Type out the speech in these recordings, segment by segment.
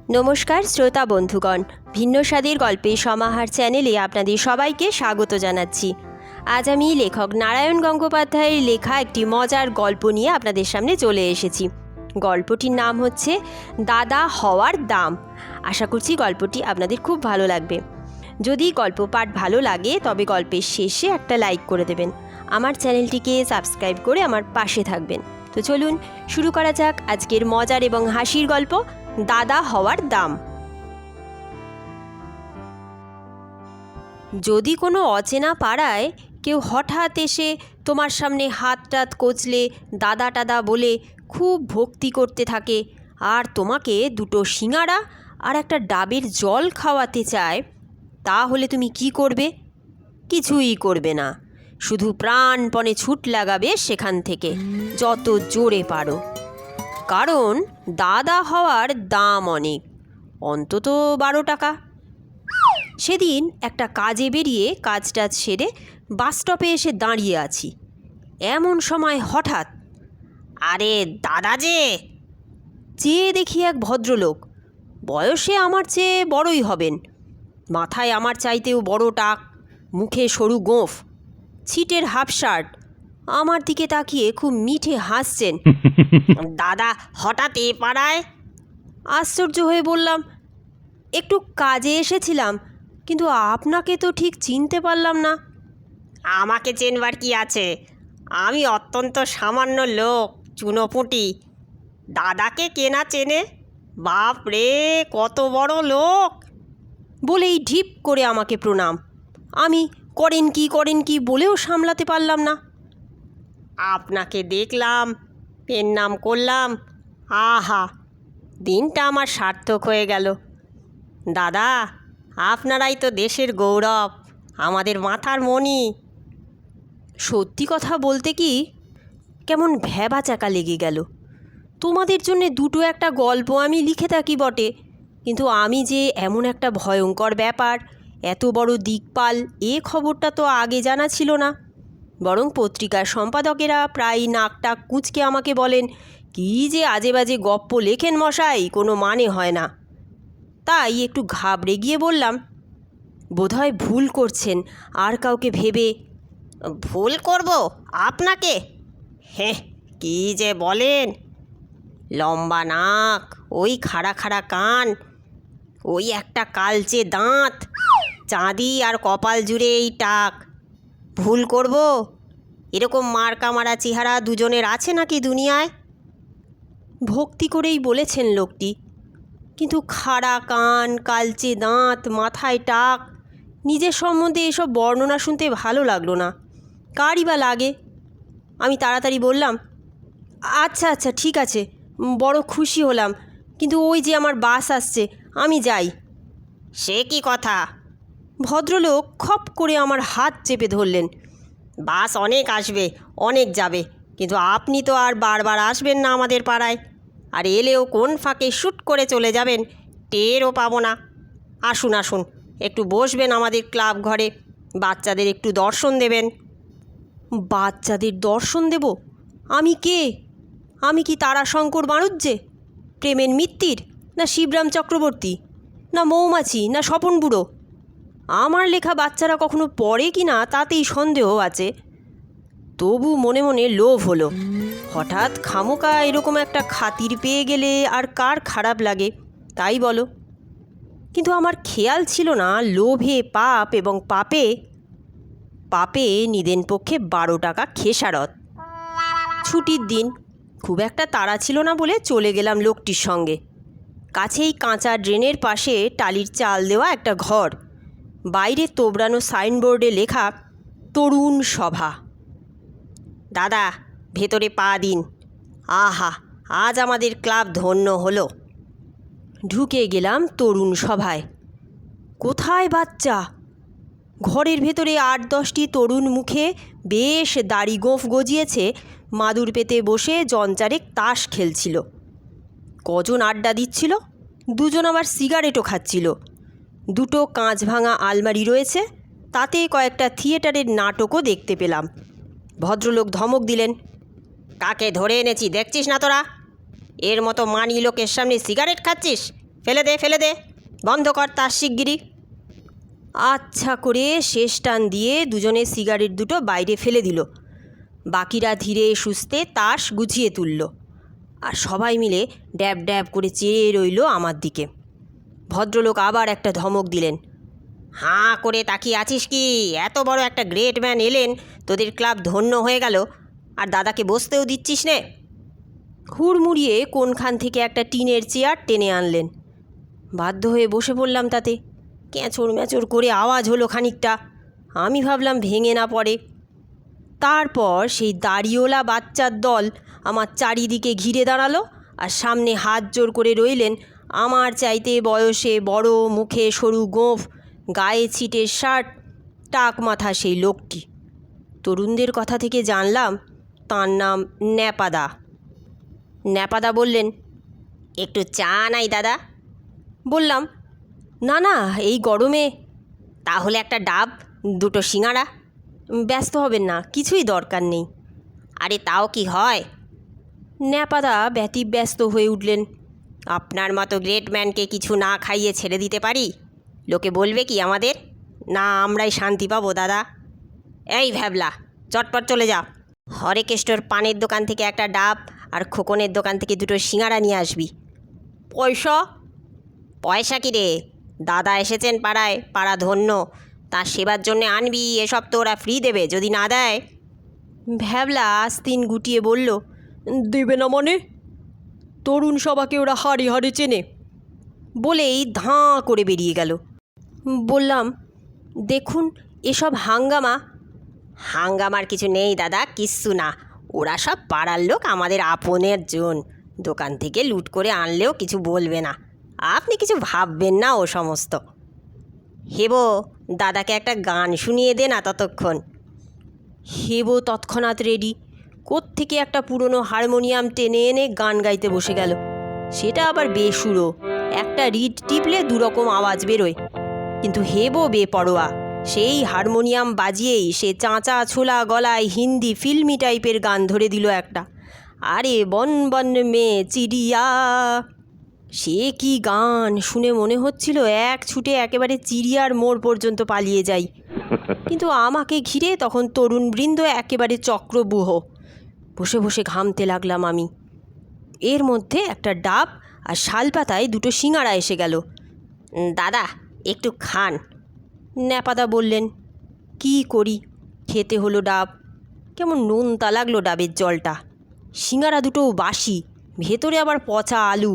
নমস্কার শ্রোতা বন্ধুগণ, ভিন্ন স্বাদের গল্পের সমাহার চ্যানেলে আপনাদের সবাইকে স্বাগত জানাচ্ছি। আজ আমি লেখক নারায়ণ গঙ্গোপাধ্যায়ের লেখা একটি মজার গল্প নিয়ে আপনাদের সামনে চলে এসেছি। গল্পটির নাম হচ্ছে দাদা হওয়ার দাম। আশা করছি গল্পটি আপনাদের খুব ভালো লাগবে। যদি গল্প পাঠ ভালো লাগে তবে গল্পের শেষে একটা লাইক করে দেবেন। আমার চ্যানেলটিকে সাবস্ক্রাইব করে আমার পাশে থাকবেন। তো চলুন শুরু করা যাক আজকের মজার এবং হাসির গল্প, দাদা হওয়ার দাম। যদি কোনো অচেনা পাড়ায় কেউ হঠাৎ এসে তোমার সামনে হাত টাত কচলে দাদা টাদা বলে খুব ভক্তি করতে থাকে আর তোমাকে দুটো সিঙাড়া আর একটা ডাবের জল খাওয়াতে চায়, তাহলে তুমি কি করবে? কিছুই করবে না, শুধু প্রাণপণে ছুট লাগাবে সেখান থেকে যত জোরে পারো। কারণ দাদা হওয়ার দাম অনেক, অন্তত 12 টাকা। সেদিন একটা কাজে বেরিয়ে কাজটা সেরে বাসস্টপে এসে দাঁড়িয়ে আছি। এমন সময় হঠাৎ, আরে দাদা যে! চেয়ে দেখি এক ভদ্রলোক, বয়সে আমার চেয়ে বড়ই হবেন, মাথায় আমার চাইতেও বড় টাক, মুখে সরু গোঁফ, ছিটের হাফ শার্ট, আমার দিকে তাকিয়ে খুব মিঠে হাসছেন। দাদা হঠাৎ এ পাড়ায়? আশ্চর্য হয়ে বললাম, একটু কাজে এসেছিলাম, কিন্তু আপনাকে তো ঠিক চিনতে পারলাম না। আমাকে চেনবার কি আছে, আমি অত্যন্ত সামান্য লোক, চুনোপুঁটি। দাদাকে কেনা চেনে? বাপ রে, কত বড় লোক! বলেই ঢিপ করে আমাকে প্রণাম। আমি করেন কি বলেও সামলাতে পারলাম না। আপনাকে দেখলাম, পেন নাম করলাম, আহা, দিনটা আমার সার্থক হয়ে গেল। দাদা, আপনারাই তো দেশের গৌরব, আমাদের মাথার মণি। সত্যি কথা বলতে কি, কেমন ভ্যাবাচাকা লেগে গেল। তোমাদের জন্যে দুটো একটা গল্প আমি লিখে থাকি বটে, কিন্তু আমি যে এমন একটা ভয়ঙ্কর ব্যাপার, এত বড় দিকপাল, এ খবরটা তো আগে জানা ছিল না। বরং পত্রিকার সম্পাদকেরা প্রায় নাকটাক কুঁচকে আমাকে বলেন, কী যে আজে বাজে গপ্প লেখেন মশাই, কোনো মানে হয় না। তাই একটু ঘাবড়ে গিয়ে বললাম, বোধহয় ভুল করছেন আর কাউকে ভেবে। ভুল করব আপনাকে? হ্যাঁ, কী যে বলেন! লম্বা নাক, ওই খাড়া খাড়া কান, ওই একটা কালচে দাঁত, চাঁদি আর কপাল জুড়ে এই টাক। ভুল করব? এরকম মার্কা মারা চেহারা দুজনের আছে নাকি দুনিয়ায়? ভক্তি করেই বলেছেন লোকটি, কিন্তু খাড়া কান, কালচে দাঁত, মাথায় টাক, নিজের সম্বন্ধে এসব বর্ণনা শুনতে ভালো লাগলো না। কারই বা লাগে? আমি তাড়াতাড়ি বললাম, আচ্ছা ঠিক আছে, বড় খুশি হলাম, কিন্তু ওই যে আমার বাস আসছে, আমি যাই। সে কি কথা? ভদ্রলোক খপ করে আমার হাত চেপে ধরলেন। বাস অনেক আসবে, অনেক যাবে, কিন্তু আপনি তো আর বারবার আসবেন না আমাদের পাড়ায়, আর এলেও কোন ফাঁকে শ্যুট করে চলে যাবেন, টেরও পাবো না। আসুন আসুন, একটু বসবেন আমাদের ক্লাব ঘরে, বাচ্চাদের একটু দর্শন দেবেন। বাচ্চাদের দর্শন দেব? আমি কে? আমি কি তারাশঙ্কর বাণুজ্যে, প্রেমের মিত্তির, না শিবরাম চক্রবর্তী, না মৌমাছি, না স্বপন বুড়ো? আমার লেখা বাচ্চারা কখনো পড়ে কি না তাতেই সন্দেহ আছে। তবু মনে মনে লোভ হলো। হঠাৎ খামোকা এরকম একটা খাতির পেয়ে গেলে আর কার খারাপ লাগে, তাই বলো? কিন্তু আমার খেয়াল ছিল না লোভে পাপ, এবং পাপে নিদেন পক্ষে 12 টাকা খেসারত। ছুটির দিন, খুব একটা তাড়া ছিল না বলে চলে গেলাম লোকটির সঙ্গে। কাছেই কাঁচা ড্রেনের পাশে টালির চাল দেওয়া একটা ঘর, বাইরে তোবড়ানো সাইনবোর্ডে লেখা তরুণ সভা। দাদা, ভেতরে পা দিন। আহা, আজ আমাদের ক্লাব ধন্য হলো। ঢুকে গেলাম তরুণ সভায়। কোথায় বাচ্চা? ঘরের ভেতরে 8-10টি তরুণ মুখে বেশ দাড়ি গোঁফ গজিয়েছে, মাদুর পেতে বসে জনচারেক তাস খেলছিল। কজন আড্ডা দিচ্ছিল, দুজন আবার সিগারেটও খাচ্ছিল। দুটো কাঁচ ভাঙা আলমারি রয়েছে, তাতে কয়েকটা থিয়েটারের নাটকও দেখতে পেলাম। ভদ্রলোক ধমক দিলেন, কাকে ধরে এনেছি দেখছিস না তোরা? এর মতো মানি লোকের সামনে সিগারেট খাচ্ছিস? ফেলে দে, বন্ধ কর তার শিগগিরি। আচ্ছা করে শেষ টান দিয়ে দুজনে সিগারেট দুটো বাইরে ফেলে দিল। বাকিরা ধীরে সুস্থে তাস গুছিয়ে তুলল, আর সবাই মিলে ড্যাব ড্যাব করে চেয়ে রইল আমার দিকে। ভদ্রলোক আবার একটা ধমক দিলেন। হাঁ করে তাকিয়ে আছিস কি? এত বড় একটা গ্রেট ম্যান এলেন, তোদের ক্লাব ধন্য হয়ে গেল, আর দাদাকে বসতেও দিচ্ছিস নে। হুড়মুড়িয়ে কোনখান থেকে একটা টিনের চেয়ার টেনে আনলেন। বাধ্য হয়ে বসে পড়লাম তাতে। ক্যাঁচড় ম্যাচড় করে আওয়াজ হলো খানিকটা। আমি ভাবলাম ভেঙে না পড়ে। তারপর সেই দাড়িওয়ালা বাচ্চার দল আমার চারিদিকে ঘিরে দাঁড়ালো, আর সামনে হাত জোর করে রইলেন আমার চাইতে বয়সে বড়, মুখে সরু গোঁফ, গায়ে ছিটের শার্ট, টাক মাথা সেই লোকটি। তরুণদের কথা থেকে জানলাম তার নাম ন্যাপাদা। ন্যাপাদা বললেন, একটু চা নাই দাদা? বললাম, না না, এই গরমে। তাহলে একটা ডাব, দুটো সিঙাড়া। ব্যস্ত হবেন না, কিছুই দরকার নেই। আরে তাও কি হয়? ন্যাপাদা ব্যতিব্যস্ত হয়ে উঠলেন। আপনার মতো গ্রেট ম্যানকে কিছু না খাইয়ে ছেড়ে দিতে পারি? লোকে বলবে কি আমাদের? না আমরাই শান্তি পাবো দাদা? এই ভ্যাবলা, চটপট চলে যা। হরেকেষ্টর পানের দোকান থেকে একটা ডাব আর খোকনের দোকান থেকে দুটো সিঙাড়া নিয়ে আসবি। পয়সা? পয়সা কি রে? দাদা এসেছেন পাড়ায়, পাড়া ধন্য, তার সেবার জন্যে আনবি। এসব তো ওরা ফ্রি দেবে যদি না দেয়। ভ্যাবলা আস্তিন গুটিয়ে বলল, দেবে না মানে? তরুণ সভাকে ওরা হাড়ে হাড়ে চেনে। বলেই ধাঁ করে বেরিয়ে গেল। বললাম, দেখুন এসব হাঙ্গামার কিছু নেই দাদা, কিচ্ছু না। ওরা সব পাড়ার লোক, আমাদের আপনের জন। দোকান থেকে লুট করে আনলেও কিছু বলবে না, আপনি কিছু ভাববেন না ও সমস্ত। হেবো, দাদাকে একটা গান শুনিয়ে দে না ততক্ষণ। হেবো তৎক্ষণাৎ রেডি। কোত্থেকে একটা পুরনো হারমোনিয়াম টেনে এনে গান গাইতে বসে গেল। সেটা আবার বেসুরো, একটা রিড টিপলে দুরকম আওয়াজ বেরোয়। কিন্তু হেবো বেপরোয়া, সেই হারমোনিয়াম বাজিয়েই সে চাঁচা ছোলা গলায় হিন্দি ফিল্মি টাইপের গান ধরে দিল একটা। আরে বন বন মে চিড়িয়া। সে কি গান! শুনে মনে হচ্ছিল এক ছুটে একেবারে চিড়িয়ার মোড় পর্যন্ত পালিয়ে যাই। কিন্তু আমাকে ঘিরে তখন তরুণবৃন্দ একেবারে চক্রব্যূহ। বসে বসে ঘামতে লাগলাম আমি। এর মধ্যে একটা ডাব আর শালপাতায় দুটো সিঙাড়া এসে গেল। দাদা একটু খান। ন্যাপাদা বললেন, কি করি? খেতে হলো ডাব। কেমন নোনতা লাগলো ডাবের জলটা। সিঙাড়া দুটোও বাসি, ভেতরে আবার পচা আলু।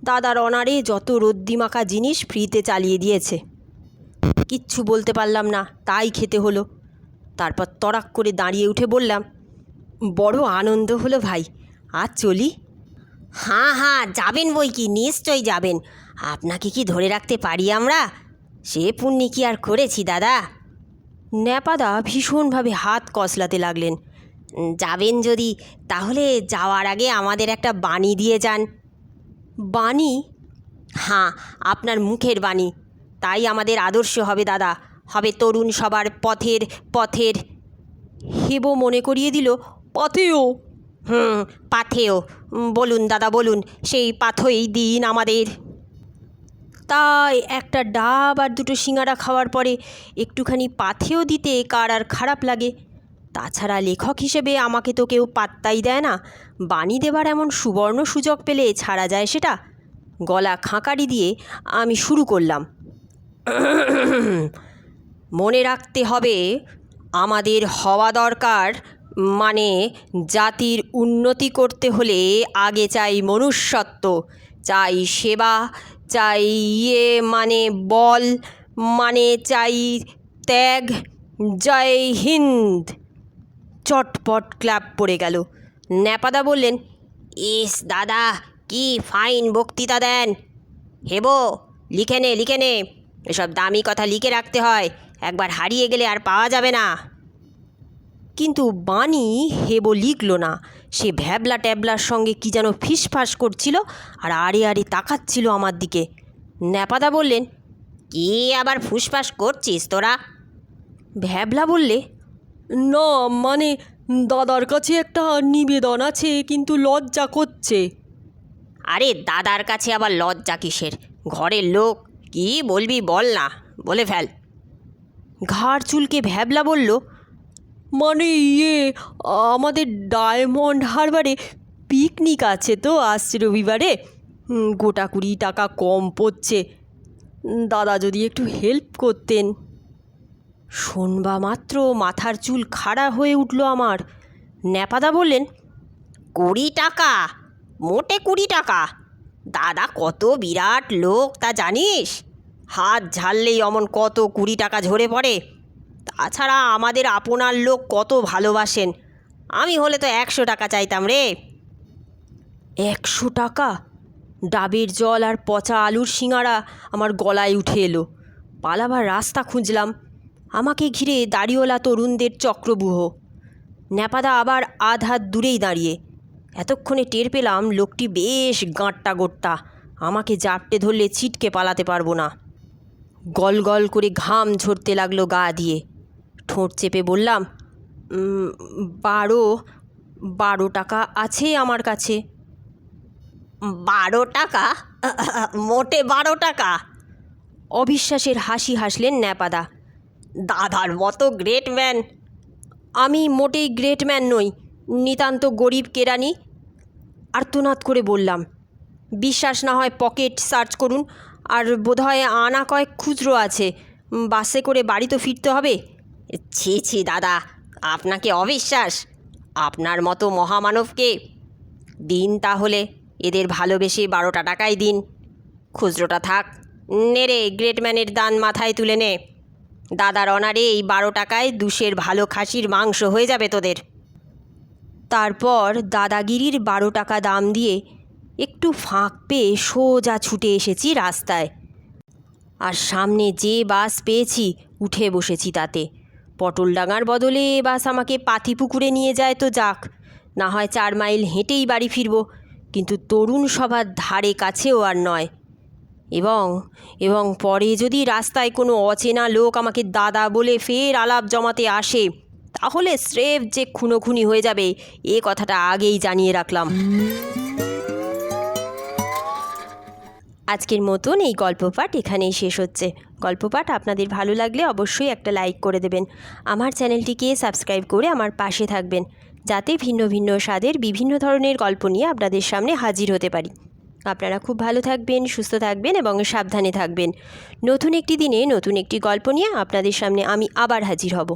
দাদার অনারে যত রদ্দিমাখা জিনিস ফ্রিতে চালিয়ে দিয়েছে। কিচ্ছু বলতে পারলাম না, তাই খেতে হলো। তারপর তড়াক করে দাঁড়িয়ে উঠে বললাম, বড় আনন্দ হলো ভাই, আজ চলি। হ্যাঁ, যাবেন বই কি, নিশ্চয়ই যাবেন। আপনাকে কি ধরে রাখতে পারি আমরা? সে পুণ্যি কি আর করেছি দাদা? ন্যাপাদা ভীষণভাবে হাত কসলাতে লাগলেন। যাবেন যদি, তাহলে যাওয়ার আগে আমাদের একটা বাণী দিয়ে যান। বাণী? হ্যাঁ, আপনার মুখের বাণী। তাই আমাদের আদর্শ হবে দাদা, হবে তরুণ সবার পথের। হেবো মনে করিয়ে দিল, পথেও। পাথেও। বলুন দাদা বলুন, সেই পাথই দিন আমাদের। তাই একটা ডাব আর দুটো সিঙাড়া খাওয়ার পরে একটুখানি পাথেও দিতে কার আর খারাপ লাগে? তাছাড়া লেখক হিসেবে আমাকে তো কেউ পাত্তাই দেয় না। বাণী দেবার এমন সুবর্ণ সুযোগ পেলে ছাড়া যায় সেটা? গলা খাঁকারি দিয়ে আমি শুরু করলাম। মনে রাখতে হবে, আমাদের হওয়া দরকার, মানে জাতির উন্নতি করতে হলে আগে চাই মনুষ্যত্ব, চাই সেবা, চাই মানে বল, মানে চাই ত্যাগ। জয় হিন্দ। চটপট ক্ল্যাপ পড়ে গেল। ন্যাপাদা বললেন, ইস দাদা, কি ফাইন বক্তৃতা দেন। হেবো, লিখে নে, এসব দামি কথা লিখে রাখতে হয়, একবার হারিয়ে গেলে আর পাওয়া যাবে না। কিন্তু বাণী হেবো লিখল না। সে ভ্যাবলা ট্যাবলার সঙ্গে কি যেন ফিসফাস করছিল, আর আড়ে আড়ে তাকাচ্ছিল আমার দিকে। ন্যাপাদা বললেন, কি আবার ফুসফাস করছিস তোরা? ভ্যাবলা বললে, না মানে দাদার কাছে একটা নিবেদন আছে, কিন্তু লজ্জা করছে। আরে দাদার কাছে আবার লজ্জা কিসের? ঘরের লোক, কি বলবি বল না, বলে ফেল। ঘাড় চুলকে ভ্যাবলা বলল, মানে আমাদের ডায়মন্ড হারবারে পিকনিক আছে তো আসছে রবিবারে, গোটা 20 টাকা কম পড়ছে, দাদা যদি একটু হেল্প করতেন। শোনবা মাত্র মাথার চুল খাড়া হয়ে উঠল আমার। ন্যাপাদা বললেন, 20 টাকা? মোটে 20 টাকা? দাদা কত বিরাট লোক তা জানিস? হাত ঝাড়লেই অমন কত 20 টাকা ঝরে পড়ে। তাছাড়া আমাদের আপনার লোক কত ভালোবাসেন, আমি হলে তো 100 টাকা চাইতাম রে। 100 টাকা? ডাবের জল আর পচা আলুর সিঙাড়া আমার গলায় উঠে এলো। পালাবার রাস্তা খুঁজলাম। আমাকে ঘিরে দাড়িওয়ালা তরুণদের চক্রব্যূহ। ন্যাপাদা আবার আধ হাত দূরেই দাঁড়িয়ে। এতক্ষণে টের পেলাম লোকটি বেশ গাঁট্টা গোট্টা, আমাকে জাপটে ধরলে ছিটকে পালাতে পারবো না। গল গল করে ঘাম ঝরতে লাগলো গা দিয়ে। ঠোঁট চেপে বললাম, 12 টাকা আছে আমার কাছে। 12 টাকা? মোটে 12 টাকা? অবিশ্বাসের হাসি হাসলেন ন্যাপাদা। দাদার মতো গ্রেট ম্যান। আমি মোটেই গ্রেট ম্যান নই, নিতান্ত গরিব কেরানি। আর্তনাদ করে বললাম। বিশ্বাস না হয় পকেট সার্চ করুন, আর বোধহয় আনা কয়েক খুচরো আছে। বাসে করে বাড়ি তো ফিরতে হবে। ছি ছি দাদা, আপনাকে অবিশ্বাস! আপনার মতো মহামানবকে দিন, তাহলে এদের ভালোবেসে 12 টাকাই দিন। খুচরোটা থাক, নে রে গ্রেটম্যানের দান মাথায় তুলে নে। দাদার অনারে এই 12 টাকায় 2 ভালো খাসির মাংস হয়ে যাবে তোদের। তারপর দাদাগিরির 12 টাকা দাম দিয়ে একটু ফাঁক পেয়ে সোজা ছুটে এসেছি রাস্তায়। আর সামনে যে বাস পেয়েছি উঠে বসেছি তাতে। পটলডাঙার বদলে বাস আমাকে পাতিপুকুরে নিয়ে যায় তো যাক, না হয় 4 মাইল হেঁটেই বাড়ি ফিরব, কিন্তু তরুণ সভার ধারে কাছেও আর নয়। এবং পরে যদি রাস্তায় কোনো অচেনা লোক আমাকে দাদা বলে ফের আলাপ জমাতে আসে, তাহলে স্রেফ যে খুনোখুনি হয়ে যাবে, এ কথাটা আগেই জানিয়ে রাখলাম। আজকের মতন এই গল্পপাঠ এখানেই শেষ হচ্ছে। গল্পপাঠ আপনাদের ভালো লাগলে অবশ্যই একটা লাইক করে দেবেন। আমার চ্যানেলটিকে সাবস্ক্রাইব করে আমার পাশে থাকবেন, যাতে ভিন্ন ভিন্ন স্বাদের বিভিন্ন ধরনের গল্প নিয়ে আপনাদের সামনে হাজির হতে পারি। আপনারা খুব ভালো থাকবেন, সুস্থ থাকবেন এবং সাবধানে থাকবেন। নতুন একটি দিনে নতুন একটি গল্প নিয়ে আপনাদের সামনে আমি আবার হাজির হব।